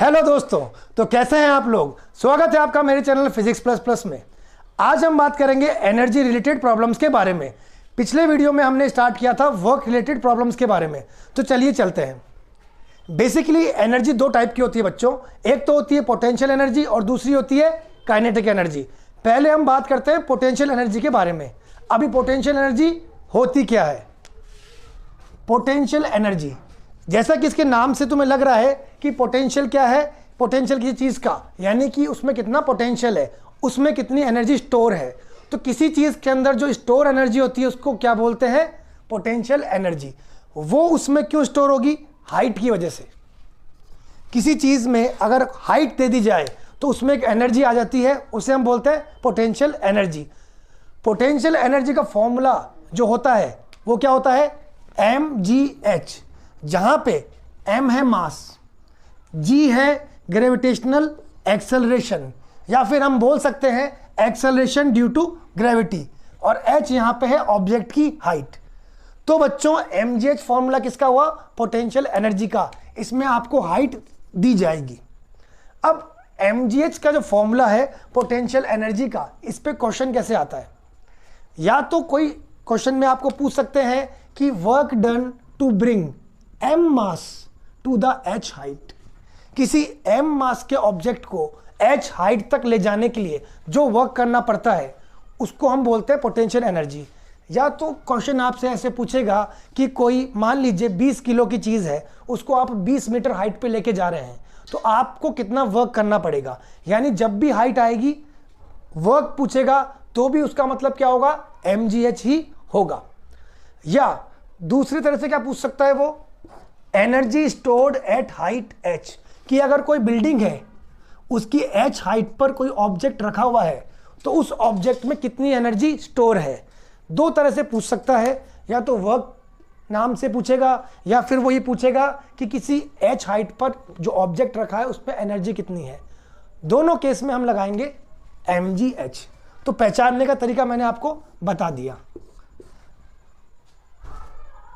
Hello दोस्तों, तो कैसे हैं आप लोग। स्वागत है आपका मेरे चैनल फिजिक्स प्लस प्लस में। आज हम बात करेंगे एनर्जी रिलेटेड प्रॉब्लम्स के बारे में। पिछले वीडियो में हमने स्टार्ट किया था वर्क रिलेटेड प्रॉब्लम्स के बारे में, तो चलिए चलते हैं। बेसिकली एनर्जी दो टाइप की होती है बच्चों, एक तो होती है पोटेंशियल एनर्जी और दूसरी होती है काइनेटिक एनर्जी। पहले हम बात करते हैं पोटेंशियल एनर्जी के बारे में। अभी पोटेंशियल एनर्जी होती क्या है। पोटेंशियल एनर्जी, जैसा कि इसके नाम से तुम्हें लग रहा है कि पोटेंशियल क्या है, पोटेंशियल किसी चीज़ का, यानी कि उसमें कितना पोटेंशियल है, उसमें कितनी एनर्जी स्टोर है। तो किसी चीज़ के अंदर जो स्टोर एनर्जी होती है उसको क्या बोलते हैं, पोटेंशियल एनर्जी। वो उसमें क्यों स्टोर होगी, हाइट की वजह से। किसी चीज़ में अगर हाइट दे दी जाए तो उसमें एक एनर्जी आ जाती है, उसे हम बोलते हैं पोटेंशियल एनर्जी। पोटेंशियल एनर्जी का फॉर्मूला जो होता है वो क्या होता है, mgh, जहां पे m है मास, g है ग्रेविटेशनल एक्सेलरेशन, या फिर हम बोल सकते हैं एक्सेलरेशन ड्यू टू ग्रेविटी, और h यहां पे है ऑब्जेक्ट की हाइट। तो बच्चों mgh फॉर्मूला किसका हुआ, पोटेंशियल एनर्जी का। इसमें आपको हाइट दी जाएगी। अब mgh का जो फॉर्मूला है पोटेंशियल एनर्जी का, इस पे क्वेश्चन कैसे आता है। या तो कोई क्वेश्चन में आपको पूछ सकते हैं कि work done to bring m mass to the h height, किसी m मास के ऑब्जेक्ट को h हाइट तक ले जाने के लिए जो वर्क करना पड़ता है उसको हम बोलते हैं पोटेंशियल एनर्जी। या तो क्वेश्चन आपसे ऐसे पूछेगा कि कोई मान लीजिए 20 किलो की चीज़ है, उसको आप 20 मीटर हाइट पे लेके जा रहे हैं, तो आपको कितना वर्क करना पड़ेगा। यानी जब भी हाइट आएगी वर्क पूछेगा तो भी उसका मतलब क्या होगा, mgh ही होगा। या दूसरी तरह से क्या पूछ सकता है वो, energy stored at height h, कि अगर कोई बिल्डिंग है उसकी h हाइट पर कोई ऑब्जेक्ट रखा हुआ है तो उस ऑब्जेक्ट में कितनी एनर्जी स्टोर है। दो तरह से पूछ सकता है, या तो वर्क नाम से पूछेगा या फिर वो ये पूछेगा कि किसी h हाइट पर जो ऑब्जेक्ट रखा है उस पर एनर्जी कितनी है। दोनों केस में हम लगाएंगे mgh। तो पहचानने का तरीका मैंने आपको बता दिया।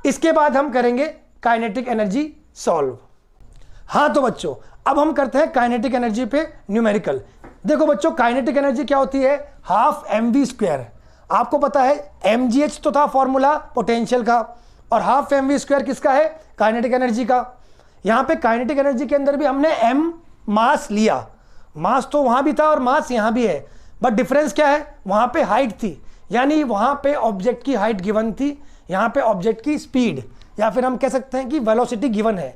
इसके बाद हम करेंगे काइनेटिक एनर्जी सॉल्व। हाँ तो बच्चों अब हम करते हैं काइनेटिक एनर्जी पे न्यूमेरिकल। देखो बच्चों काइनेटिक एनर्जी क्या होती है, हाफ mv²। आपको पता है mgh तो था फॉर्मूला पोटेंशियल का, और हाफ mv² किसका है, काइनेटिक एनर्जी का। यहाँ पे काइनेटिक एनर्जी के अंदर भी हमने m मास लिया, मास तो वहाँ भी था और मास यहाँ भी है, बट डिफरेंस क्या है, वहाँ पे हाइट थी, यानी वहाँ पे ऑब्जेक्ट की हाइट गिवन थी, यहाँ पे ऑब्जेक्ट की स्पीड, या फिर हम कह सकते हैं कि वेलोसिटी गिवन है।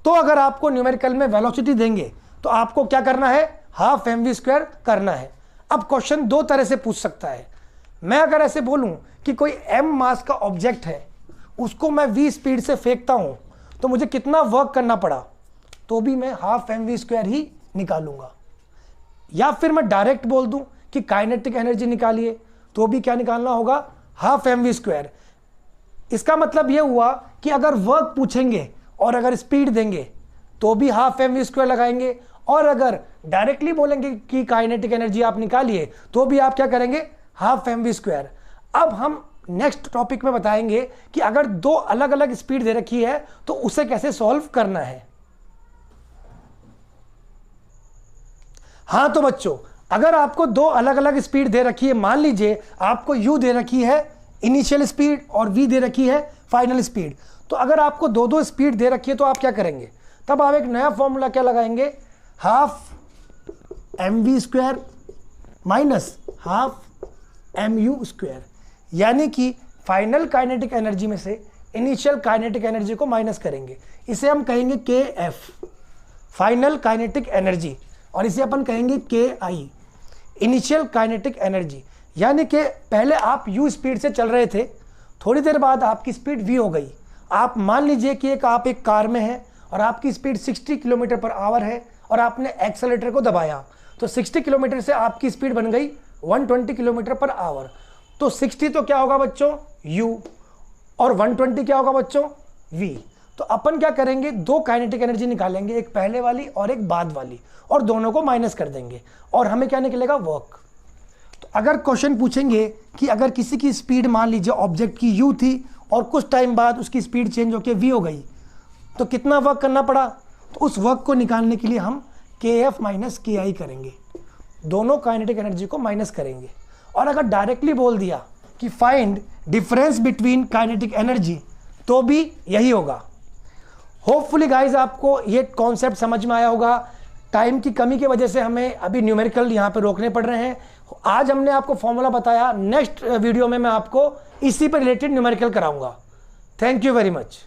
तो अगर आपको न्यूमेरिकल में वेलोसिटी देंगे तो आपको क्या करना है, हाफ mv² करना है। अब क्वेश्चन दो तरह से पूछ सकता है। मैं अगर ऐसे बोलूं कि कोई m मास का ऑब्जेक्ट है, उसको मैं v स्पीड से फेंकता हूं तो मुझे कितना वर्क करना पड़ा, तो भी मैं हाफ mv² ही निकालूंगा। या फिर मैं डायरेक्ट बोल दूं कि काइनेटिक एनर्जी निकालिए, तो भी क्या निकालना होगा, हाफ mv²। इसका मतलब यह हुआ कि अगर वर्क पूछेंगे और अगर स्पीड देंगे तो भी हाफ mv² लगाएंगे, और अगर डायरेक्टली बोलेंगे कि काइनेटिक एनर्जी आप निकालिए तो भी आप क्या करेंगे, हाफ mv²। अब हम नेक्स्ट टॉपिक में बताएंगे कि अगर दो अलग अलग स्पीड दे रखी है तो उसे कैसे सॉल्व करना है। हाँ तो बच्चों अगर आपको दो अलग अलग स्पीड दे रखी है, मान लीजिए आपको u दे रखी है इनिशियल स्पीड और v दे रखी है फाइनल स्पीड, तो अगर आपको दो दो स्पीड दे रखी है तो आप क्या करेंगे, तब आप एक नया फॉर्मूला क्या लगाएंगे, half mv² minus half mu²। यानी कि फाइनल काइनेटिक एनर्जी में से इनिशियल काइनेटिक एनर्जी को माइनस करेंगे, इसे हम कहेंगे kf फाइनल काइनेटिक एनर्जी, और इसे अपन कहेंगे ki इनिशियल काइनेटिक एनर्जी। यानी कि पहले आप u स्पीड से चल रहे थे, थोड़ी देर बाद आपकी स्पीड v हो गई। आप मान लीजिए कि आप एक कार में हैं और आपकी स्पीड 60 किलोमीटर पर आवर है और आपने एक्सेलेरेटर को दबाया, तो 60 किलोमीटर से आपकी स्पीड बन गई 120 किलोमीटर पर आवर। तो 60 तो क्या होगा बच्चों, u, और 120 क्या होगा बच्चों, v। तो अपन क्या करेंगे, दो काइनेटिक एनर्जी निकालेंगे, एक पहले वाली और एक बाद वाली, और दोनों को माइनस कर देंगे, और हमें क्या निकलेगा, वर्क। तो अगर क्वेश्चन पूछेंगे कि अगर किसी की स्पीड मान लीजिए ऑब्जेक्ट की u थी और कुछ टाइम बाद उसकी स्पीड चेंज होकर v हो गई, तो कितना वर्क करना पड़ा, तो उस वर्क को निकालने के लिए हम KF माइनस KI करेंगे, दोनों काइनेटिक एनर्जी को माइनस करेंगे। और अगर डायरेक्टली बोल दिया कि find difference between kinetic energy, तो भी यही होगा। होपफुली गाइज आपको ये कॉन्सेप्ट समझ में आया होगा। टाइम की कमी की वजह से हमें अभी न्यूमेरिकल यहाँ पे रोकने पड़ रहे हैं। आज हमने आपको फॉर्मूला बताया, नेक्स्ट वीडियो में मैं आपको इसी पर रिलेटेड न्यूमेरिकल कराऊंगा। Thank you very much.